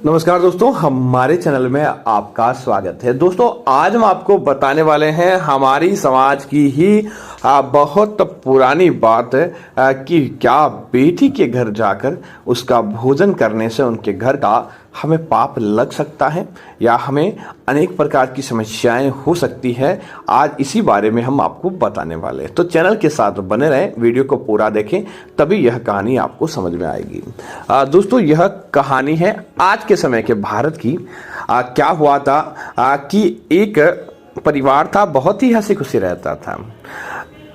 नमस्कार दोस्तों, हमारे चैनल में आपका स्वागत है। दोस्तों, आज हम आपको बताने वाले हैं हमारी समाज की ही बहुत पुरानी बात कि क्या बेटी के घर जाकर उसका भोजन करने से उनके घर का हमें पाप लग सकता है या हमें अनेक प्रकार की समस्याएं हो सकती है। आज इसी बारे में हम आपको बताने वाले हैं, तो चैनल के साथ बने रहें, वीडियो को पूरा देखें, तभी यह कहानी आपको समझ में आएगी। दोस्तों, यह कहानी है आज के समय के भारत की। क्या हुआ था कि एक परिवार था, बहुत ही हंसी खुशी रहता था।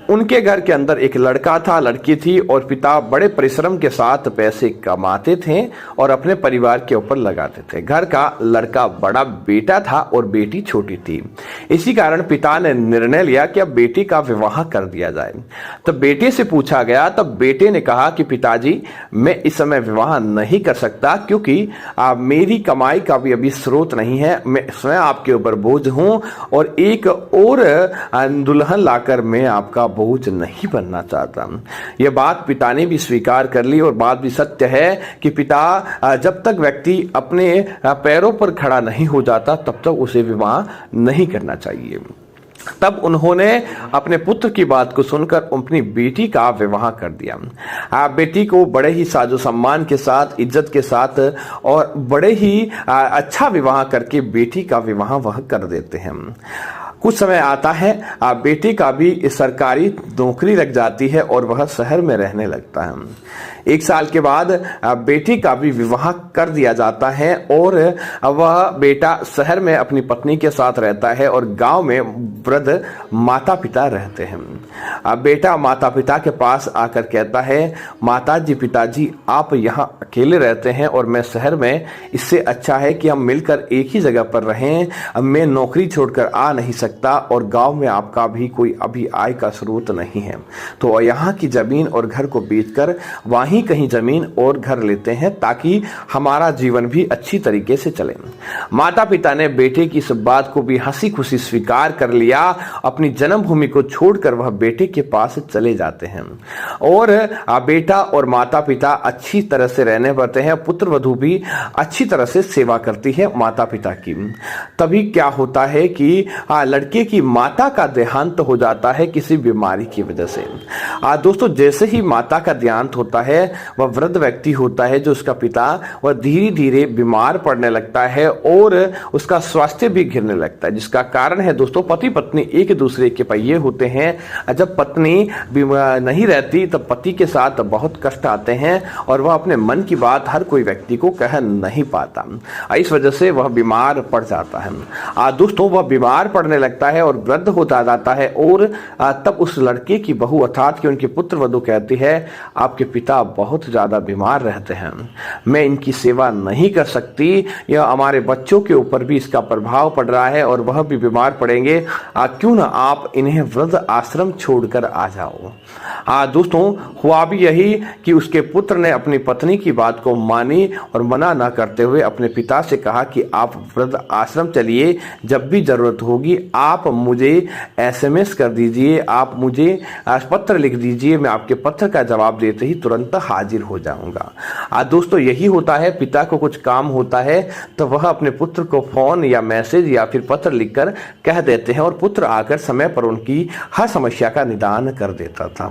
उनके घर के अंदर एक लड़का था, लड़की थी और पिता बड़े परिश्रम के साथ पैसे कमाते थे और अपने परिवार के ऊपर लगाते थे। घर का लड़का बड़ा बेटा था और बेटी छोटी थी। इसी कारण पिता ने निर्णय लिया कि अब बेटी का विवाह कर दिया जाए। तो बेटे से पूछा गया, तब बेटे ने कहा कि पिताजी, मैं इस समय विवाह नहीं कर सकता क्योंकि मेरी कमाई का भी अभी स्रोत नहीं है। मैं स्वयं आपके ऊपर बोझ हूं और एक और दुल्हन लाकर मैं आपका बोझ नहीं बनना चाहता। यह बात पिता ने भी स्वीकार कर ली और बात भी सत्य है कि पिता जब तक व्यक्ति अपने पैरों पर खड़ा नहीं हो जाता तब तक उसे विवाह नहीं करना चाहिए। तब उन्होंने अपने पुत्र की बात को सुनकर अपनी बेटी का विवाह कर दिया। बेटी को बड़े ही साजो सम्मान के साथ, इज्जत के साथ और बड़े ही अच्छा विवाह करके बेटी का विवाह वह कर देते हैं। कुछ समय आता है, बेटी का भी सरकारी नौकरी लग जाती है और वह शहर में रहने लगता है। एक साल के बाद बेटी का भी विवाह कर दिया जाता है और वह बेटा शहर में अपनी पत्नी के साथ रहता है और गांव में वृद्ध माता पिता रहते हैं। बेटा माता पिता के पास आकर कहता है, माता जी, पिताजी, आप यहाँ अकेले रहते हैं और मैं शहर में, इससे अच्छा है कि हम मिलकर एक ही जगह पर रहें। मैं नौकरी छोड़कर आ नहीं सकता और गांव में आपका भी कोई अभी आय का स्रोत नहीं है, तो यहाँ की जमीन और घर को बेचकर वहीं कहीं जमीन और घर लेते हैं ताकि हमारा जीवन भी अच्छी तरीके से चले। माता पिता ने बेटे की इस बात को भी हंसी खुशी स्वीकार कर लिया। अपनी जन्मभूमि को छोड़कर वह बेटे के पास चले जाते हैं और बेटा और माता पिता अच्छी तरह से रहने पड़ते हैं। पुत्र वधू भी अच्छी तरह से सेवा करती है माता पिता की। तभी क्या होता है कि लड़के की माता का देहांत हो जाता है किसी बीमारी की वजह से। दोस्तों, जैसे ही माता का देहांत होता है, वह वृद्ध व्यक्ति होता है जो उसका पिता, वह धीरे धीरे बीमार पड़ने लगता है और उसका स्वास्थ्य भी गिरने लगता है, जिसका कारण है दोस्तों, पति पत्नी एक दूसरे के पहिए होते हैं। जब पत्नी नहीं रहती तब पति के साथ बहुत कष्ट आते हैं और वह अपने मन की बात हर कोई व्यक्ति को कह नहीं पाता। इस वजह से वह बीमार पड़ जाता है। दोस्तों, वह बीमार पड़ने लगता है और वृद्ध होता जाता है और तब उस लड़के की बहू अर्थात कि उनकी पुत्र वधू कहती है, आपके पिता बहुत ज्यादा बीमार रहते हैं, मैं इनकी सेवा नहीं कर सकती, यह हमारे बच्चों के ऊपर भी इसका प्रभाव पड़ रहा है और वह भी बीमार पड़ेंगे, क्यों ना आप इन्हें वृद्ध आश्रम छोड़कर आ जाओ। दोस्तों, हुआ भी यही कि उसके पुत्र ने अपनी पत्नी की बात को मानी और मना न करते हुए अपने पिता से कहा कि आप वृद्ध आश्रम चलिए, जब भी जरूरत होगी आप मुझे SMS कर दीजिए, आप मुझे पत्र लिख दीजिए, मैं आपके पत्र का जवाब देते ही तुरंत हाजिर हो जाऊंगा। दोस्तों, यही होता है, पिता को कुछ काम होता है तो वह अपने पुत्र को फोन या मैसेज या फिर पत्र लिखकर कह देते हैं और पुत्र आकर समय पर उनकी हर समस्या का निदान कर देता था।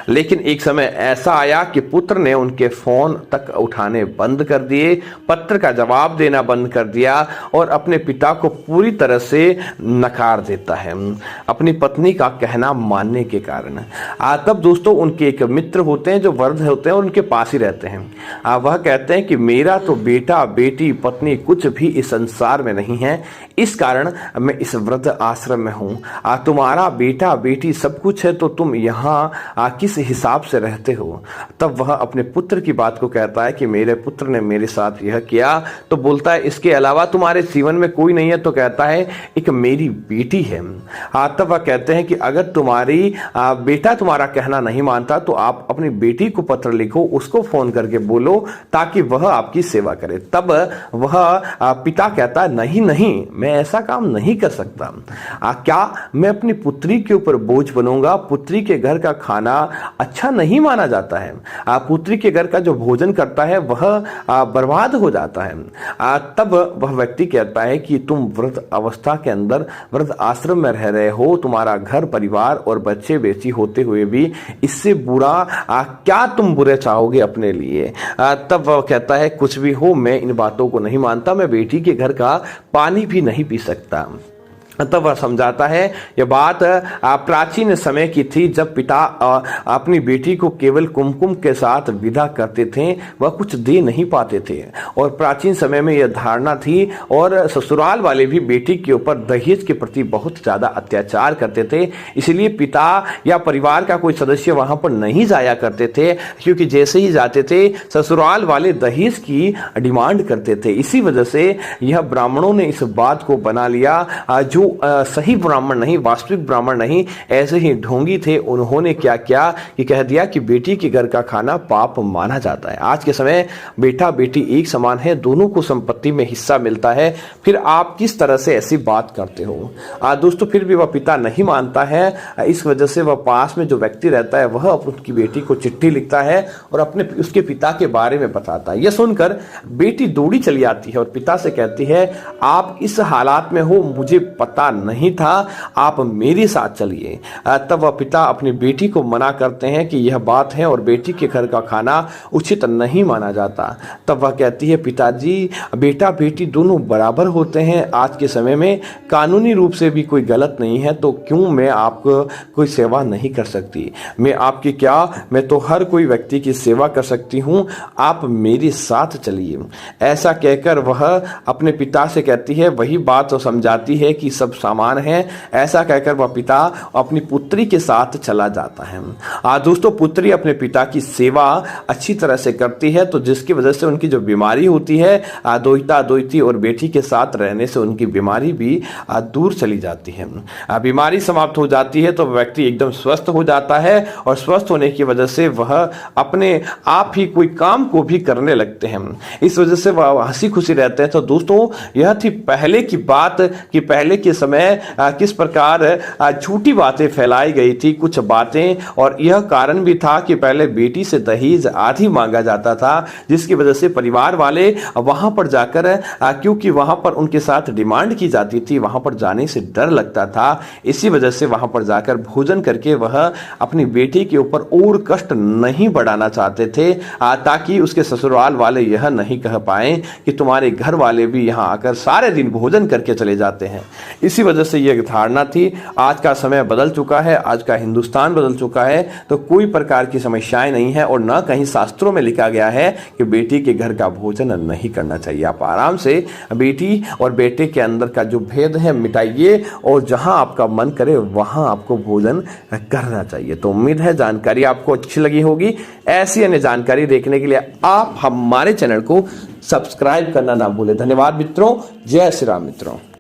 लेकिन एक समय ऐसा आया कि पुत्र ने उनके फोन तक उठाने बंद कर दिए, पत्र का जवाब देना बंद कर दिया और अपने पिता को पूरी तरह से नकार देता है अपनी पत्नी का कहना मानने के कारण। तब दोस्तों, उनके एक मित्र होते हैं जो वृद्ध होते हैं और उनके पास ही रहते हैं। वह कहते हैं कि मेरा तो बेटा बेटी पत्नी कुछ भी इस संसार में नहीं है, इस कारण मैं इस वृद्ध आश्रम में हूँ। तुम्हारा बेटा बेटी सब कुछ है तो तुम यहाँ किस हिसाब से रहते हो। तब वह अपने पुत्र की बात को कहता है कि मेरे पुत्र ने मेरे साथ यह किया, तो बोलता है इसके अलावा तुम्हारे जीवन में कोई नहीं है, तो कहता है एक मेरी बेटी है। तब वह कहते हैं कि अगर तुम्हारी बेटा तुम्हारा कहना नहीं मानता तो आप अपनी बेटी को पत्र लिखो, उसको फोन करके बोलो ताकि वह आपकी सेवा करे। तब वह पिता कहता है नहीं नहीं, मैं ऐसा काम नहीं कर सकता। क्या मैं अपनी पुत्री के ऊपर बोझ बनूंगा? पुत्री के घर का खाना अच्छा नहीं माना जाता है। पुत्री के घर का जो भोजन करता है वह बर्बाद हो जाता है। तब वह व्यक्ति कहता है कि तुम वृद्ध अवस्था के अंदर वृद्ध आश्रम में रह रहे हो, तुम्हारा घर परिवार और बच्चे बेची होते हुए भी इससे बुरा क्या तुम बुरे चाहोगे अपने लिए? तब वह कहता है कुछ भी हो, मैं इन बातों को नहीं मानता, मैं बेटी के घर का पानी भी नहीं पी सकता। तब वह समझाता है यह बात प्राचीन समय की थी, जब पिता अपनी बेटी को केवल कुमकुम के साथ विदा करते थे, वह कुछ दे नहीं पाते थे। और प्राचीन समय में यह धारणा थी और ससुराल वाले भी बेटी के ऊपर दहेज के प्रति बहुत ज्यादा अत्याचार करते थे। इसलिए पिता या परिवार का कोई सदस्य वहां पर नहीं जाया करते थे, क्योंकि जैसे ही जाते थे ससुराल वाले दहेज की डिमांड करते थे। इसी वजह से यह ब्राह्मणों ने इस बात को बना लिया, जो सही ब्राह्मण नहीं, वास्तविक ब्राह्मण नहीं, ऐसे ही ढोंगी थे, उन्होंने क्या किया कि कह दिया कि बेटी के घर का खाना पाप माना जाता है। आज के समय बेटा बेटी एक समान है, दोनों को संपत्ति में हिस्सा मिलता है, फिर आप किस तरह से ऐसी बात करते हो? दोस्तों फिर भी वह पिता नहीं मानता है। इस वजह से वह पास में जो व्यक्ति रहता है वह उसकी बेटी को चिट्ठी लिखता है और अपने उसके पिता के बारे में बताता है। यह सुनकर बेटी दौड़ी चली आती है और पिता से कहती है आप इस हालात में हो, मुझे पता नहीं था, आप मेरे साथ चलिए। तब वह पिता अपनी बेटी को मना करते हैं कि यह बात है और बेटी के घर का खाना उचित नहीं माना जाता। तब वह कहती है पिताजी, बेटा बेटी दोनों बराबर होते हैं, आज के समय में कानूनी रूप से भी कोई गलत नहीं है, तो क्यों मैं आपको कोई सेवा नहीं कर सकती? मैं आपकी क्या, मैं तो हर कोई व्यक्ति की सेवा कर सकती हूँ, आप मेरे साथ चलिए। ऐसा कहकर वह अपने पिता से कहती है, वही बात तो समझाती है कि सब सामान है। ऐसा कहकर वह पिता अपनी पुत्री के साथ चला जाता है। दोस्तों दोस्तों पुत्री अपने पिता की सेवा अच्छी तरह से करती है, तो जिसकी वजह से उनकी जो बीमारी होती है दोहिता दोहिती और बेटी के साथ रहने से उनकी बीमारी भी दूर चली जाती है। बीमारी समाप्त हो जाती है तो व्यक्ति एकदम स्वस्थ हो जाता है और स्वस्थ होने की वजह से वह अपने आप ही कोई काम को भी करने लगते हैं। इस वजह से वह हंसी खुशी रहते हैं। तो दोस्तों यह थी पहले की बात कि पहले के समय किस प्रकार झूठी बातें फैलाई गई थी कुछ बातें, और यह कारण भी था कि पहले बेटी से दहेज आधी मांगा जाता था, जिसकी वजह से परिवार वाले वहां पर जाकर क्योंकि वहां पर उनके साथ डिमांड की जाती थी, वहां पर जाने से डर लगता था, इसी वजह से वहां पर जाकर भोजन करके वह अपनी बेटी के ऊपर और कष्ट नहीं बढ़ाना चाहते थे, ताकि उसके ससुराल वाले यह नहीं कह पाए कि तुम्हारे घर वाले भी यहां आकर सारे दिन भोजन करके चले जाते हैं। इसी वजह से यह धारणा थी। आज का समय बदल चुका है, आज का हिंदुस्तान बदल चुका है, तो कोई प्रकार की समस्याएं नहीं है और न कहीं शास्त्रों में लिखा गया है कि बेटी के घर का भोजन नहीं करना चाहिए। आप आराम से बेटी और बेटे के अंदर का जो भेद है मिटाइए और जहां आपका मन करे वहां आपको भोजन करना चाहिए। तो उम्मीद है जानकारी आपको अच्छी लगी होगी। ऐसी अन्य जानकारी देखने के लिए आप हमारे चैनल को सब्सक्राइब करना ना भूलें। धन्यवाद मित्रों। जय श्री राम मित्रों।